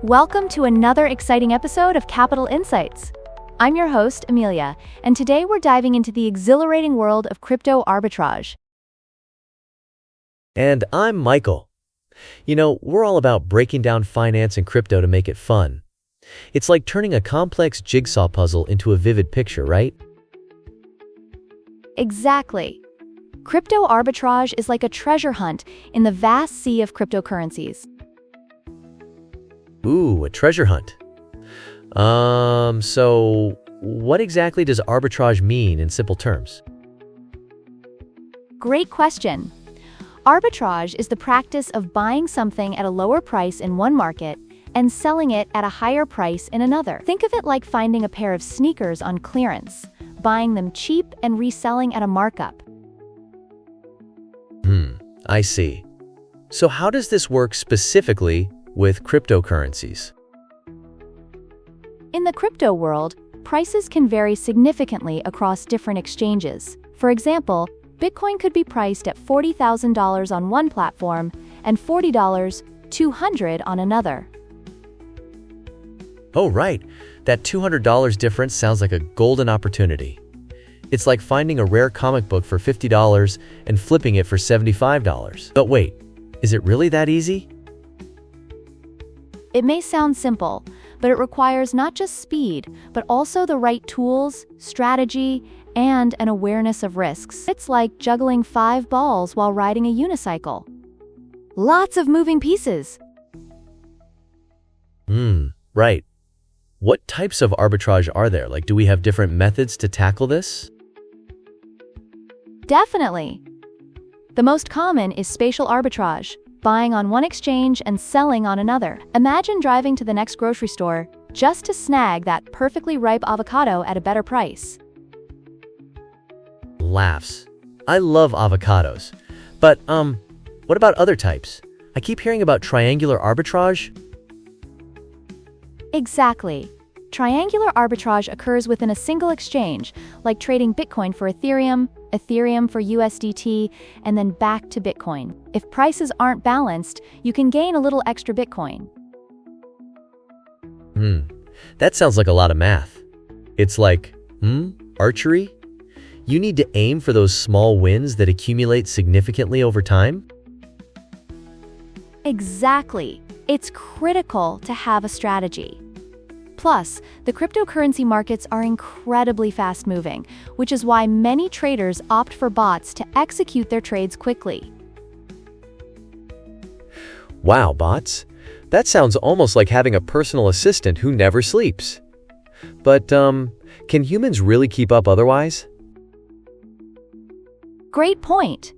Welcome to another exciting episode of Capital Insights. I'm your host, Amelia, and today we're diving into the exhilarating world of crypto arbitrage. And I'm Michael. We're all about breaking down finance and crypto to make it fun. It's like turning a complex jigsaw puzzle into a vivid picture, right? Exactly. Crypto arbitrage is like a treasure hunt in the vast sea of cryptocurrencies. Ooh, a treasure hunt. So what exactly does arbitrage mean in simple terms? Great question. Arbitrage is the practice of buying something at a lower price in one market and selling it at a higher price in another. Think of it like finding a pair of sneakers on clearance, buying them cheap and reselling at a markup. I see. So how does this work specifically with cryptocurrencies? In the crypto world, prices can vary significantly across different exchanges. For example, Bitcoin could be priced at $40,000 on one platform and $200 on another. Oh, right. That $200 difference sounds like a golden opportunity. It's like finding a rare comic book for $50 and flipping it for $75. But wait, is it really that easy? It may sound simple, but it requires not just speed, but also the right tools, strategy, and an awareness of risks. It's like juggling 5 balls while riding a unicycle. Lots of moving pieces. Right. What types of arbitrage are there? Do we have different methods to tackle this? Definitely. The most common is spatial arbitrage, buying on one exchange and selling on another. Imagine driving to the next grocery store just to snag that perfectly ripe avocado at a better price. Laughs. I love avocados. But, what about other types? I keep hearing about triangular arbitrage. Exactly. Triangular arbitrage occurs within a single exchange, like trading Bitcoin for Ethereum, Ethereum for USDT, and then back to Bitcoin. If prices aren't balanced, you can gain a little extra Bitcoin. That sounds like a lot of math. It's like, archery? You need to aim for those small wins that accumulate significantly over time? Exactly. It's critical to have a strategy. Plus, the cryptocurrency markets are incredibly fast-moving, which is why many traders opt for bots to execute their trades quickly. Wow, bots? That sounds almost like having a personal assistant who never sleeps. But, can humans really keep up otherwise? Great point.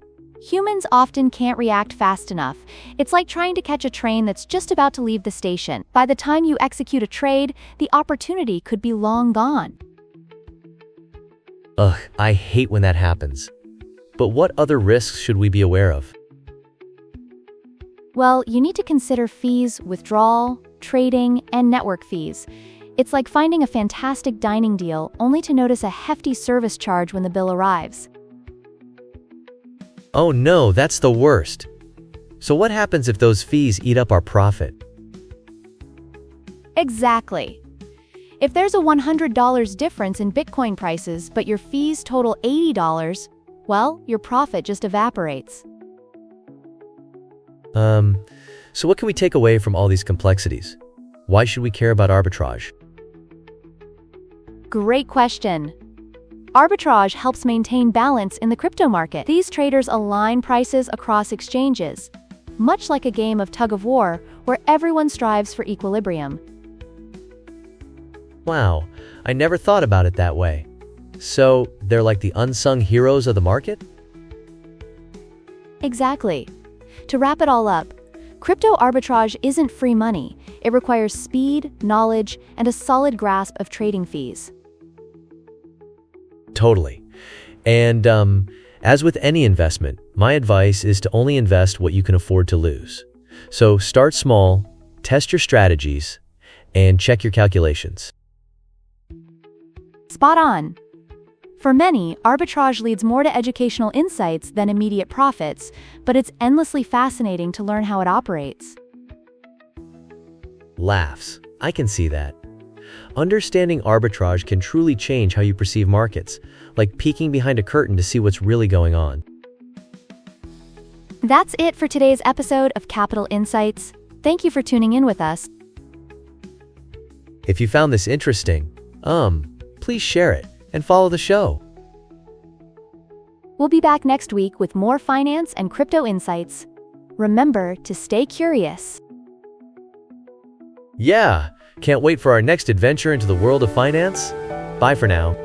Humans often can't react fast enough. It's like trying to catch a train that's just about to leave the station. By the time you execute a trade, the opportunity could be long gone. Ugh, I hate when that happens. But what other risks should we be aware of? Well, you need to consider fees, withdrawal, trading, and network fees. It's like finding a fantastic dining deal only to notice a hefty service charge when the bill arrives. Oh no, that's the worst. So what happens if those fees eat up our profit? Exactly. If there's a $100 difference in Bitcoin prices, but your fees total $80, well, your profit just evaporates. So what can we take away from all these complexities? Why should we care about arbitrage? Great question. Arbitrage helps maintain balance in the crypto market. These traders align prices across exchanges, much like a game of tug-of-war where everyone strives for equilibrium. Wow, I never thought about it that way. So, they're like the unsung heroes of the market? Exactly. To wrap it all up, crypto arbitrage isn't free money. It requires speed, knowledge, and a solid grasp of trading fees. Totally. And as with any investment, my advice is to only invest what you can afford to lose. So start small, test your strategies, and check your calculations. Spot on. For many, arbitrage leads more to educational insights than immediate profits, but it's endlessly fascinating to learn how it operates. Laughs. I can see that. Understanding arbitrage can truly change how you perceive markets, like peeking behind a curtain to see what's really going on. That's it for today's episode of Capital Insights. Thank you for tuning in with us. If you found this interesting, please share it and follow the show. We'll be back next week with more finance and crypto insights. Remember to stay curious. Yeah, can't wait for our next adventure into the world of finance. Bye for now.